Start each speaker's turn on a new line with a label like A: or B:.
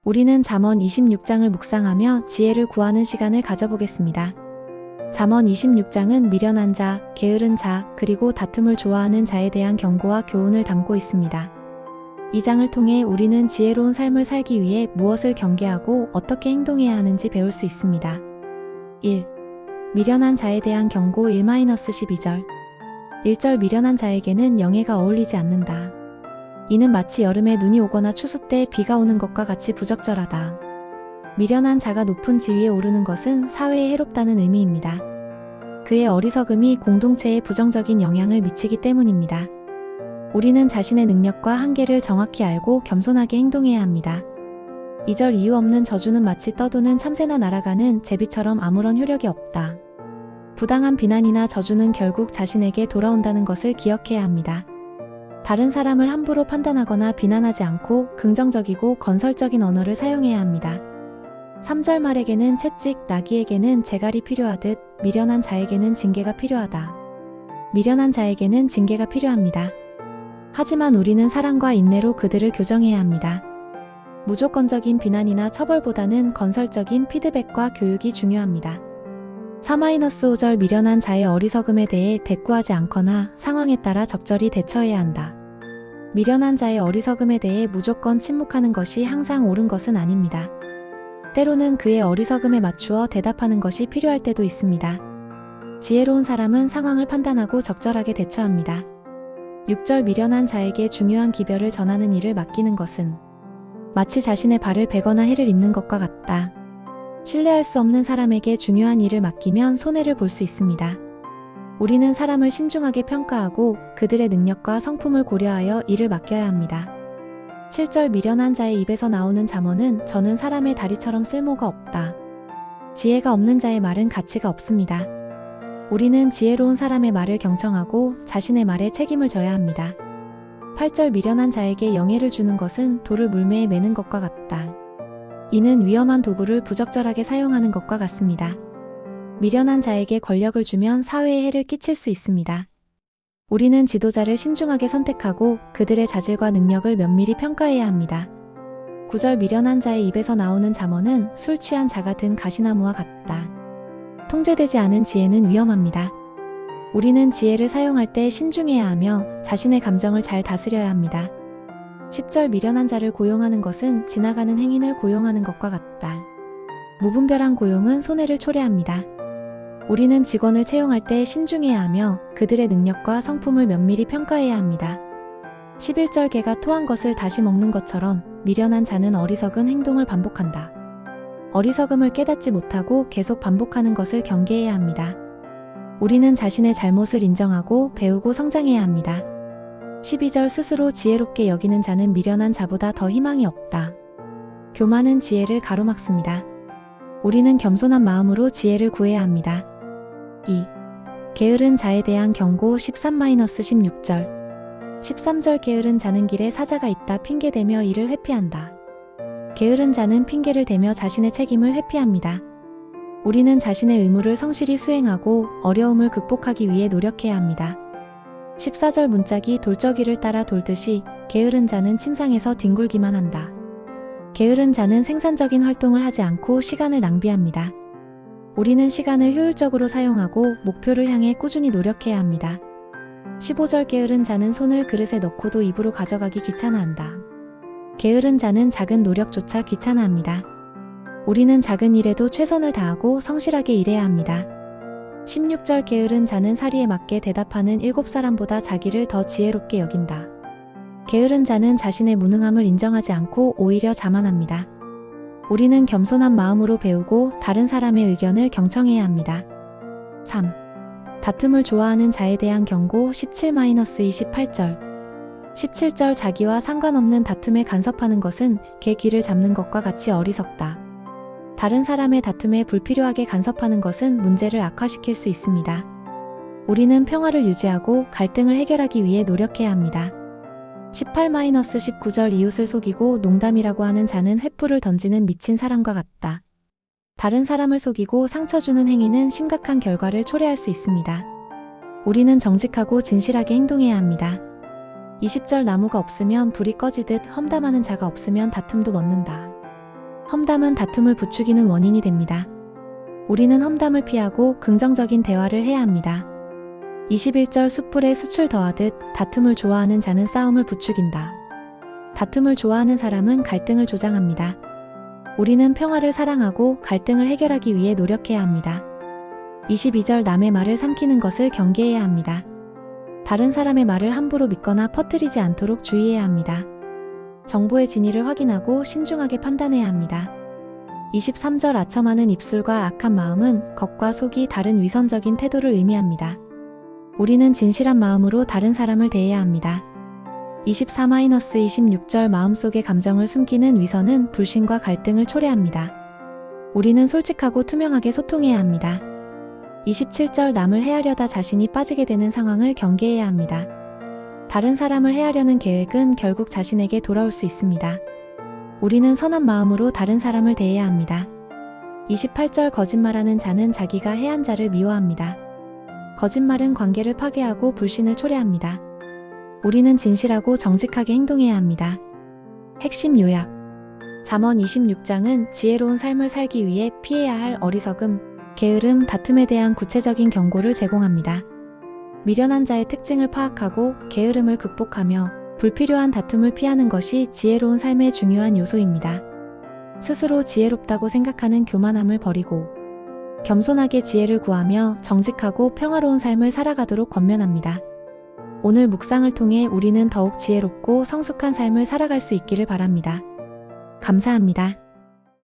A: 우리는 잠언 26장을 묵상하며 지혜를 구하는 시간을 가져보겠습니다. 잠언 26장은 미련한 자, 게으른 자, 그리고 다툼을 좋아하는 자에 대한 경고와 교훈을 담고 있습니다. 이 장을 통해 우리는 지혜로운 삶을 살기 위해 무엇을 경계하고 어떻게 행동해야 하는지 배울 수 있습니다. 1. 미련한 자에 대한 경고 1-12절 1절 미련한 자에게는 영예가 어울리지 않는다. 이는 마치 여름에 눈이 오거나 추수 때 비가 오는 것과 같이 부적절하다. 미련한 자가 높은 지위에 오르는 것은 사회에 해롭다는 의미입니다. 그의 어리석음이 공동체에 부정적인 영향을 미치기 때문입니다. 우리는 자신의 능력과 한계를 정확히 알고 겸손하게 행동해야 합니다. 2절 이유 없는 저주는 마치 떠도는 참새나 날아가는 제비처럼 아무런 효력이 없다. 부당한 비난이나 저주는 결국 자신에게 돌아온다는 것을 기억해야 합니다. 다른 사람을 함부로 판단하거나 비난하지 않고 긍정적이고 건설적인 언어를 사용해야 합니다. 3절 말에게는 채찍, 나귀에게는 재갈이 필요하듯 미련한 자에게는 징계가 필요하다. 미련한 자에게는 징계가 필요합니다. 하지만 우리는 사랑과 인내로 그들을 교정해야 합니다. 무조건적인 비난이나 처벌보다는 건설적인 피드백과 교육이 중요합니다. 4-5절 미련한 자의 어리석음에 대해 대꾸하지 않거나 상황에 따라 적절히 대처해야 한다. 미련한 자의 어리석음에 대해 무조건 침묵하는 것이 항상 옳은 것은 아닙니다. 때로는 그의 어리석음에 맞추어 대답하는 것이 필요할 때도 있습니다. 지혜로운 사람은 상황을 판단하고 적절하게 대처합니다. 6절 미련한 자에게 중요한 기별을 전하는 일을 맡기는 것은 마치 자신의 발을 베거나 해를 입는 것과 같다. 신뢰할 수 없는 사람에게 중요한 일을 맡기면 손해를 볼 수 있습니다. 우리는 사람을 신중하게 평가하고 그들의 능력과 성품을 고려하여 일을 맡겨야 합니다. 7절 미련한 자의 입에서 나오는 잠언은 저는 사람의 다리처럼 쓸모가 없다. 지혜가 없는 자의 말은 가치가 없습니다. 우리는 지혜로운 사람의 말을 경청하고 자신의 말에 책임을 져야 합니다. 8절 미련한 자에게 영예를 주는 것은 돌을 물매에 매는 것과 같다. 이는 위험한 도구를 부적절하게 사용하는 것과 같습니다. 미련한 자에게 권력을 주면 사회에 해를 끼칠 수 있습니다. 우리는 지도자를 신중하게 선택하고 그들의 자질과 능력을 면밀히 평가해야 합니다. 9절 미련한 자의 입에서 나오는 잠언은 술 취한 자가 든 가시나무와 같다. 통제되지 않은 지혜는 위험합니다. 우리는 지혜를 사용할 때 신중해야 하며 자신의 감정을 잘 다스려야 합니다. 10절 미련한 자를 고용하는 것은 지나가는 행인을 고용하는 것과 같다. 무분별한 고용은 손해를 초래합니다. 우리는 직원을 채용할 때 신중해야 하며 그들의 능력과 성품을 면밀히 평가해야 합니다. 11절 개가 토한 것을 다시 먹는 것처럼 미련한 자는 어리석은 행동을 반복한다. 어리석음을 깨닫지 못하고 계속 반복하는 것을 경계해야 합니다. 우리는 자신의 잘못을 인정하고 배우고 성장해야 합니다. 12절 스스로 지혜롭게 여기는 자는 미련한 자보다 더 희망이 없다. 교만은 지혜를 가로막습니다. 우리는 겸손한 마음으로 지혜를 구해야 합니다. 2. 게으른 자에 대한 경고 13-16절 13절 게으른 자는 길에 사자가 있다 핑계대며 이를 회피한다. 게으른 자는 핑계를 대며 자신의 책임을 회피합니다. 우리는 자신의 의무를 성실히 수행하고 어려움을 극복하기 위해 노력해야 합니다. 14절 문짝이 돌적이를 따라 돌듯이 게으른 자는 침상에서 뒹굴기만 한다. 게으른 자는 생산적인 활동을 하지 않고 시간을 낭비합니다. 우리는 시간을 효율적으로 사용하고 목표를 향해 꾸준히 노력해야 합니다. 15절 게으른 자는 손을 그릇에 넣고도 입으로 가져가기 귀찮아한다. 게으른 자는 작은 노력조차 귀찮아합니다. 우리는 작은 일에도 최선을 다하고 성실하게 일해야 합니다. 16절 게으른 자는 사리에 맞게 대답하는 7사람보다 자기를 더 지혜롭게 여긴다. 게으른 자는 자신의 무능함을 인정하지 않고 오히려 자만합니다. 우리는 겸손한 마음으로 배우고 다른 사람의 의견을 경청해야 합니다. 3. 다툼을 좋아하는 자에 대한 경고 17-28절 17절 자기와 상관없는 다툼에 간섭하는 것은 개 귀를 잡는 것과 같이 어리석다. 다른 사람의 다툼에 불필요하게 간섭하는 것은 문제를 악화시킬 수 있습니다. 우리는 평화를 유지하고 갈등을 해결하기 위해 노력해야 합니다. 18-19절 이웃을 속이고 농담이라고 하는 자는 횃불을 던지는 미친 사람과 같다. 다른 사람을 속이고 상처 주는 행위는 심각한 결과를 초래할 수 있습니다. 우리는 정직하고 진실하게 행동해야 합니다. 20절 나무가 없으면 불이 꺼지듯 험담하는 자가 없으면 다툼도 멎는다. 험담은 다툼을 부추기는 원인이 됩니다. 우리는 험담을 피하고 긍정적인 대화를 해야 합니다. 21절 숯불에 숯을 더하듯 다툼을 좋아하는 자는 싸움을 부추긴다. 다툼을 좋아하는 사람은 갈등을 조장합니다. 우리는 평화를 사랑하고 갈등을 해결하기 위해 노력해야 합니다. 22절 남의 말을 삼키는 것을 경계해야 합니다. 다른 사람의 말을 함부로 믿거나 퍼뜨리지 않도록 주의해야 합니다. 정보의 진위를 확인하고 신중하게 판단해야 합니다. 23절 아첨하는 입술과 악한 마음은 겉과 속이 다른 위선적인 태도를 의미합니다. 우리는 진실한 마음으로 다른 사람을 대해야 합니다. 24-26절 마음속의 감정을 숨기는 위선은 불신과 갈등을 초래합니다. 우리는 솔직하고 투명하게 소통해야 합니다. 27절 남을 해하려다 자신이 빠지게 되는 상황을 경계해야 합니다. 다른 사람을 해하려는 계획은 결국 자신에게 돌아올 수 있습니다. 우리는 선한 마음으로 다른 사람을 대해야 합니다. 28절 거짓말하는 자는 자기가 해한 자를 미워합니다. 거짓말은 관계를 파괴하고 불신을 초래합니다. 우리는 진실하고 정직하게 행동해야 합니다. 핵심 요약. 잠언 26장은 지혜로운 삶을 살기 위해 피해야 할 어리석음, 게으름, 다툼에 대한 구체적인 경고를 제공합니다. 미련한 자의 특징을 파악하고 게으름을 극복하며 불필요한 다툼을 피하는 것이 지혜로운 삶의 중요한 요소입니다. 스스로 지혜롭다고 생각하는 교만함을 버리고 겸손하게 지혜를 구하며 정직하고 평화로운 삶을 살아가도록 권면합니다. 오늘 묵상을 통해 우리는 더욱 지혜롭고 성숙한 삶을 살아갈 수 있기를 바랍니다. 감사합니다.